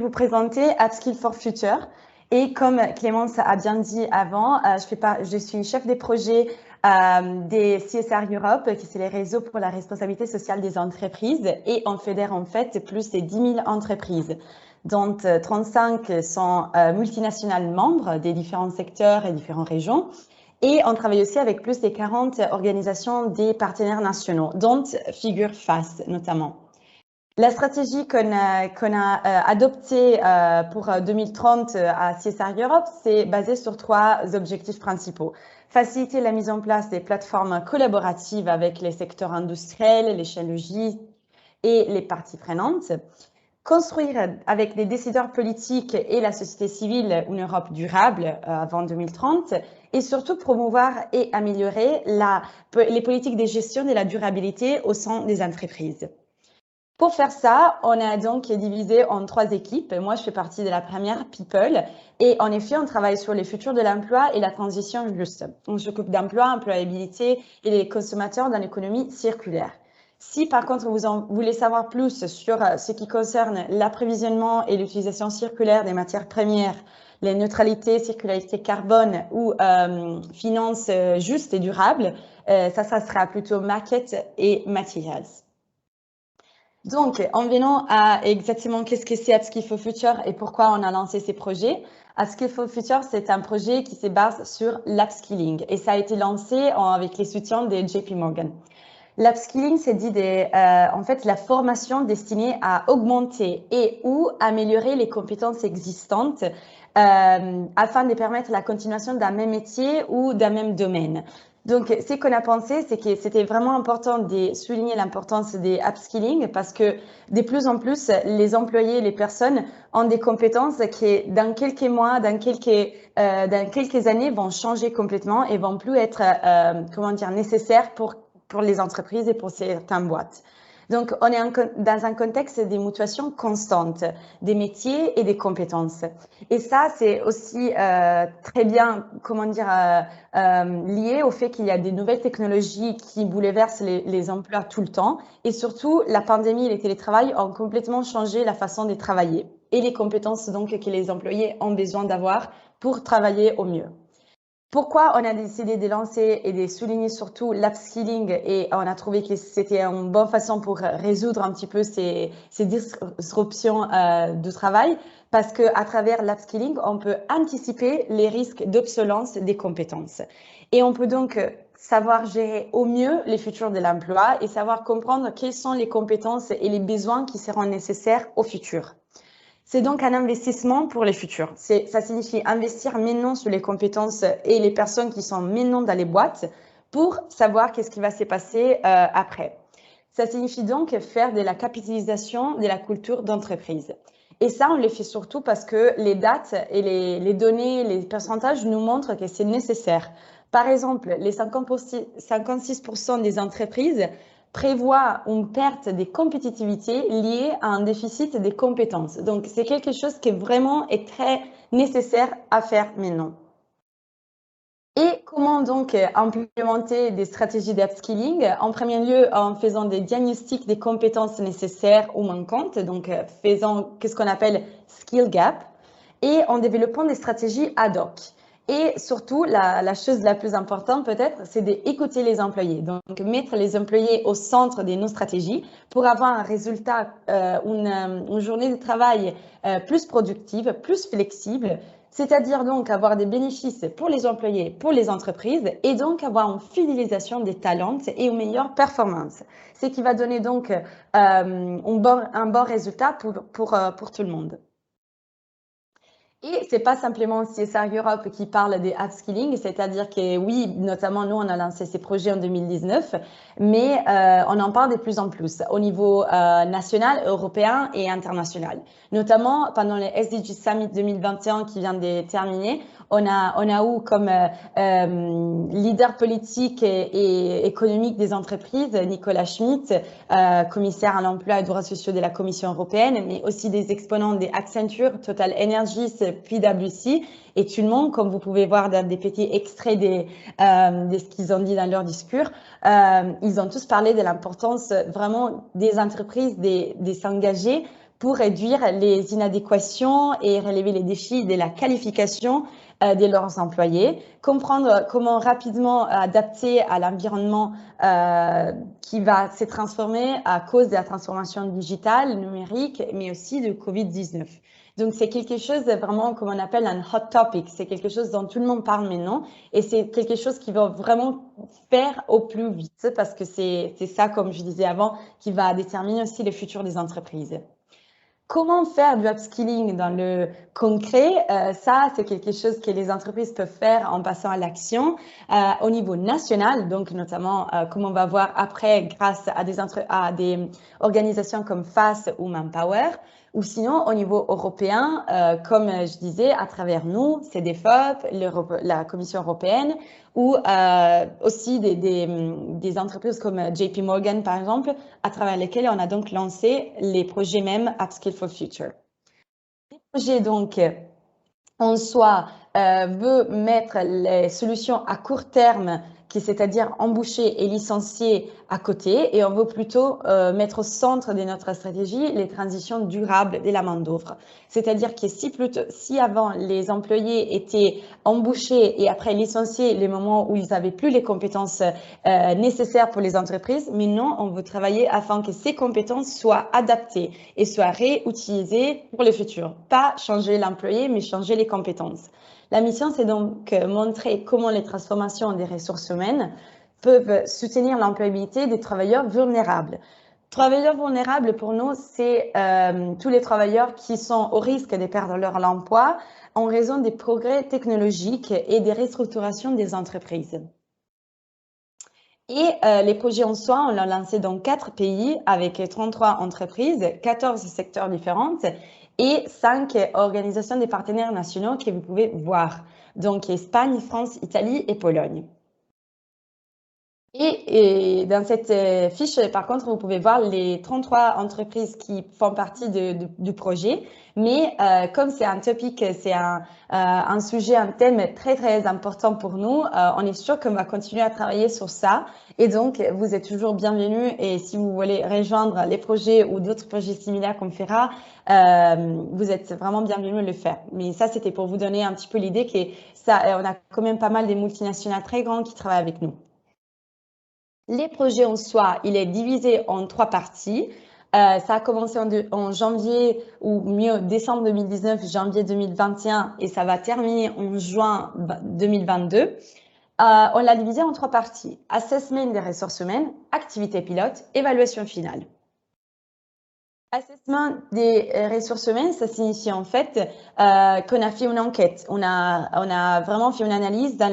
Vous présenter Upskill for Future. Et comme Clémence a bien dit avant, je suis chef des projets des CSR Europe, qui c'est les réseaux pour la responsabilité sociale des entreprises. Et on fédère en fait plus de 10 000 entreprises, dont 35 sont multinationales membres des différents secteurs et différentes régions. Et on travaille aussi avec plus de 40 organisations des partenaires nationaux, dont figure FAS notamment. La stratégie qu'on a adoptée pour 2030 à CSR Europe, c'est basé sur 3 objectifs principaux. Faciliter la mise en place des plateformes collaboratives avec les secteurs industriels, les chaînes logistiques et les parties prenantes. Construire avec les décideurs politiques et la société civile une Europe durable avant 2030 et surtout promouvoir et améliorer les politiques de gestion de la durabilité au sein des entreprises. Pour faire ça, on a donc divisé en 3 équipes. Moi, je fais partie de la première, People. Et en effet, on travaille sur les futurs de l'emploi et la transition juste. On s'occupe d'emploi, employabilité et les consommateurs dans l'économie circulaire. Si par contre, vous voulez savoir plus sur ce qui concerne l'approvisionnement et l'utilisation circulaire des matières premières, les neutralités, circularité carbone ou finances justes et durables, ça sera plutôt market et materials. Donc, en venant à exactement qu'est-ce que c'est Upskill for Future et pourquoi on a lancé ces projets, Upskill for Future, c'est un projet qui se base sur l'upskilling et ça a été lancé avec les soutiens de JP Morgan. L'upskilling, c'est dit en fait la formation destinée à augmenter et ou améliorer les compétences existantes afin de permettre la continuation d'un même métier ou d'un même domaine. Donc, ce qu'on a pensé, c'est que c'était vraiment important de souligner l'importance des upskilling parce que de plus en plus, les employés, les personnes ont des compétences qui, dans quelques mois, dans quelques années, vont changer complètement et vont plus être, nécessaires pour les entreprises et pour certaines boîtes. Donc, on est dans un contexte des mutations constantes des métiers et des compétences. Et ça, c'est aussi très bien, lié au fait qu'il y a des nouvelles technologies qui bouleversent les emplois tout le temps. Et surtout, la pandémie et le télétravail ont complètement changé la façon de travailler et les compétences donc que les employés ont besoin d'avoir pour travailler au mieux. Pourquoi on a décidé de lancer et de souligner surtout l'upskilling et on a trouvé que c'était une bonne façon pour résoudre un petit peu ces disruptions de travail? Parce que à travers l'upskilling, on peut anticiper les risques d'obsolescence des compétences. Et on peut donc savoir gérer au mieux les futurs de l'emploi et savoir comprendre quelles sont les compétences et les besoins qui seront nécessaires au futur. C'est donc un investissement pour les futurs. Ça signifie investir maintenant sur les compétences et les personnes qui sont maintenant dans les boîtes pour savoir qu'est-ce qui va se passer après. Ça signifie donc faire de la capitalisation de la culture d'entreprise. Et ça, on le fait surtout parce que les dates et les données, les pourcentages nous montrent que c'est nécessaire. Par exemple, les 56% des entreprises prévoit une perte des compétitivités liée à un déficit des compétences. Donc, c'est quelque chose qui vraiment est très nécessaire à faire maintenant. Et comment donc implémenter des stratégies d'upskilling? En premier lieu, en faisant des diagnostics des compétences nécessaires ou manquantes, donc faisant ce qu'on appelle skill gap, et en développant des stratégies ad hoc. Et surtout, la chose la plus importante peut-être, c'est d'écouter les employés. Donc, mettre les employés au centre de nos stratégies pour avoir un résultat, une journée de travail plus productive, plus flexible, c'est-à-dire donc avoir des bénéfices pour les employés, pour les entreprises et donc avoir une fidélisation des talents et une meilleure performance. Ce qui va donner donc un bon résultat pour tout le monde. Et c'est pas simplement CSR Europe qui parle des upskilling, c'est-à-dire que oui, notamment nous, on a lancé ces projets en 2019, mais on en parle de plus en plus au niveau national, européen et international. Notamment pendant le SDG Summit 2021 qui vient de terminer, on a eu comme leader politique et économique des entreprises Nicolas Schmitt, commissaire à l'emploi et aux droits sociaux de la Commission européenne, mais aussi des exponents des Accenture, Total Energies, PwC et tout le monde, comme vous pouvez voir dans des petits extraits de ce qu'ils ont dit dans leur discours. Ils ont tous parlé de l'importance vraiment des entreprises de s'engager pour réduire les inadéquations et relever les défis de la qualification de leurs employés, comprendre comment rapidement adapter à l'environnement qui va se transformer à cause de la transformation digitale, numérique, mais aussi de Covid-19. Donc, c'est quelque chose de vraiment, comme on appelle un hot topic. C'est quelque chose dont tout le monde parle maintenant et c'est quelque chose qui va vraiment faire au plus vite parce que c'est ça, comme je disais avant, qui va déterminer aussi le futur des entreprises. Comment faire du upskilling dans le concret? Ça, c'est quelque chose que les entreprises peuvent faire en passant à l'action au niveau national, donc notamment comme on va voir après grâce à des organisations comme FAS ou Manpower, ou sinon au niveau européen, comme je disais, à travers nous, CDFOP, la Commission européenne, ou aussi des entreprises comme JP Morgan, par exemple, à travers lesquelles on a donc lancé les projets même Upskill for Future. Les projets, donc, en soi, veut mettre les solutions à court terme, c'est-à-dire embaucher et licencier à côté, et on veut plutôt mettre au centre de notre stratégie les transitions durables de la main-d'œuvre. C'est-à-dire que si avant les employés étaient embauchés et après licenciés les moments où ils n'avaient plus les compétences nécessaires pour les entreprises, maintenant on veut travailler afin que ces compétences soient adaptées et soient réutilisées pour le futur. Pas changer l'employé, mais changer les compétences. La mission, c'est donc montrer comment les transformations des ressources humaines peuvent soutenir l'employabilité des travailleurs vulnérables. Travailleurs vulnérables, pour nous, c'est tous les travailleurs qui sont au risque de perdre leur emploi en raison des progrès technologiques et des restructurations des entreprises. Et les projets en soi, on l'a lancé dans 4 pays avec 33 entreprises, 14 secteurs différents et 5 organisations des partenaires nationaux que vous pouvez voir. Donc, Espagne, France, Italie et Pologne. Et dans cette fiche, par contre, vous pouvez voir les 33 entreprises qui font partie du projet. Mais comme c'est un topic, c'est un sujet, un thème très, très important pour nous, on est sûr qu'on va continuer à travailler sur ça. Et donc, vous êtes toujours bienvenus. Et si vous voulez rejoindre les projets ou d'autres projets similaires qu'on fera, vous êtes vraiment bienvenus à le faire. Mais ça, c'était pour vous donner un petit peu l'idée que on a quand même pas mal des multinationales très grandes qui travaillent avec nous. Les projets en soi, il est divisé en 3 parties. Ça a commencé en janvier ou mieux décembre 2019, janvier 2021 et ça va terminer en juin 2022. On l'a divisé en 3 parties. Assessment des ressources humaines, activité pilote, évaluation finale. Assessment des ressources humaines, ça signifie en fait qu'on a fait une enquête. On a vraiment fait une analyse dans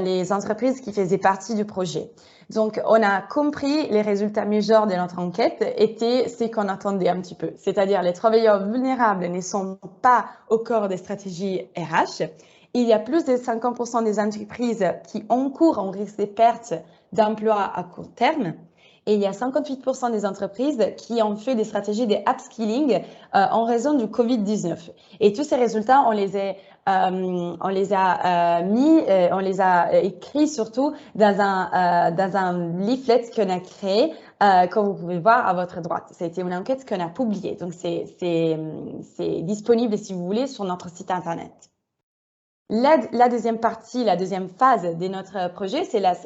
les entreprises qui faisaient partie du projet. Donc, on a compris les résultats majeurs de notre enquête étaient ce qu'on attendait un petit peu. C'est-à-dire, les travailleurs vulnérables ne sont pas au cœur des stratégies RH. Il y a plus de 50% des entreprises qui encourent un risque de perte d'emploi à court terme. Et il y a 58% des entreprises qui ont fait des stratégies de upskilling en raison du Covid-19. Et tous ces résultats, on les a écrits surtout dans un leaflet qu'on a créé, comme vous pouvez voir à votre droite. Ça a été une enquête qu'on a publiée. Donc, c'est disponible, si vous voulez, sur notre site Internet. La deuxième partie, la deuxième phase de notre projet, c'est la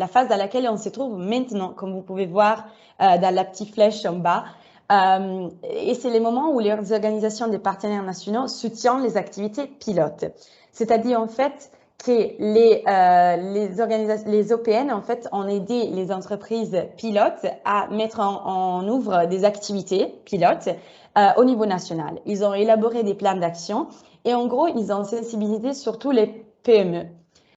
phase dans laquelle on se trouve maintenant, comme vous pouvez voir dans la petite flèche en bas. Et c'est les moments où les organisations des partenaires nationaux soutiennent les activités pilotes. C'est-à-dire en fait que les OPN en fait ont aidé les entreprises pilotes à mettre en œuvre des activités pilotes au niveau national. Ils ont élaboré des plans d'action. Et en gros, ils ont sensibilisé surtout les PME.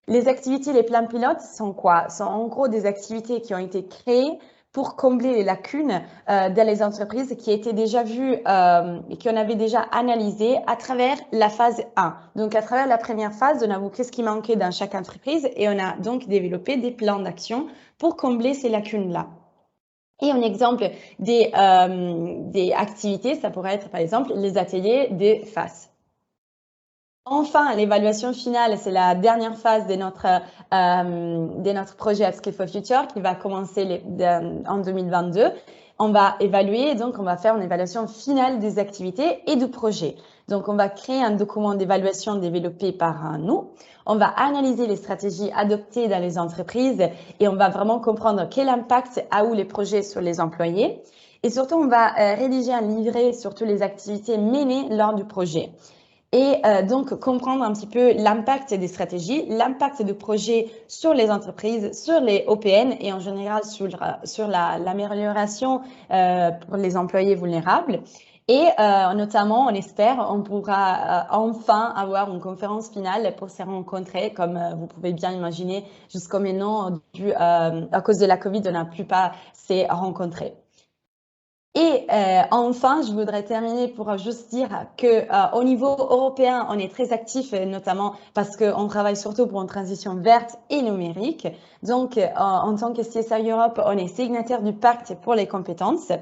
Les activités, les plans pilotes sont quoi? Sont en gros des activités qui ont été créées pour combler les lacunes dans les entreprises qui étaient déjà vues et qu'on avait déjà analysées à travers la phase 1. Donc, à travers la première phase, on a vu qu'est-ce qui manquait dans chaque entreprise et on a donc développé des plans d'action pour combler ces lacunes-là. Et un exemple des activités, ça pourrait être par exemple les ateliers des FAS. Enfin, l'évaluation finale, c'est la dernière phase de notre projet Upskill for Future qui va commencer en 2022. On va évaluer, donc on va faire une évaluation finale des activités et du projet. Donc, on va créer un document d'évaluation développé par nous. On va analyser les stratégies adoptées dans les entreprises et on va vraiment comprendre quel impact a eu les projets sur les employés. Et surtout, on va rédiger un livret sur toutes les activités menées lors du projet. Et donc, comprendre un petit peu l'impact des stratégies, l'impact du projet sur les entreprises, sur les OPN et en général sur l'amélioration pour les employés vulnérables. Et notamment, on espère, on pourra enfin avoir une conférence finale pour se rencontrer, comme vous pouvez bien imaginer, jusqu'au maintenant, à cause de la Covid, on n'a plus pas s'est rencontrés. Et enfin, je voudrais terminer pour juste dire que au niveau européen, on est très actif, notamment parce qu'on travaille surtout pour une transition verte et numérique. Donc, en tant que CSR Europe, on est signataire du pacte pour les compétences.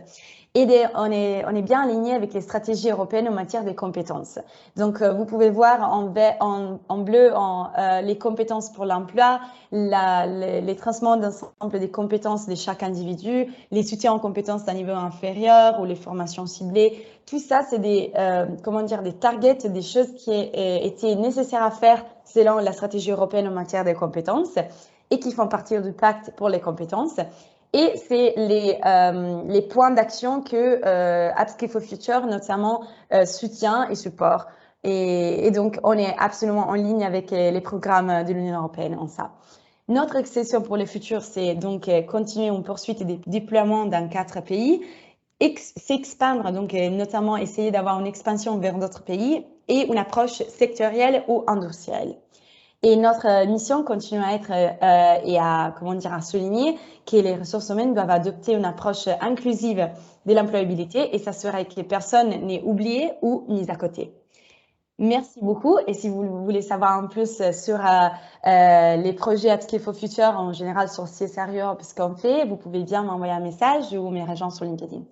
Et on est bien aligné avec les stratégies européennes en matière de compétences. Donc, vous pouvez voir en bleu les compétences pour l'emploi, les traitements d'ensemble des compétences de chaque individu, les soutiens en compétences d'un niveau inférieur ou les formations ciblées. Tout ça, c'est des targets, des choses qui étaient nécessaires à faire selon la stratégie européenne en matière de compétences et qui font partie du pacte pour les compétences. Et c'est les points d'action que Upskill for Future notamment soutient et supporte. Et donc, on est absolument en ligne avec les programmes de l'Union européenne en ça. Notre accession pour le futur, c'est donc continuer une poursuite des déploiements dans 4 pays, s'expandre, donc notamment essayer d'avoir une expansion vers d'autres pays et une approche sectorielle ou industrielle. Et notre mission continue à être et à souligner que les ressources humaines doivent adopter une approche inclusive de l'employabilité et s'assurer que personne n'est oublié ou mis à côté. Merci beaucoup. Et si vous voulez savoir un peu sur les projets Upskill for Future en général sur CSR Europe, ce qu'on fait, vous pouvez bien m'envoyer un message ou me rejoindre sur LinkedIn.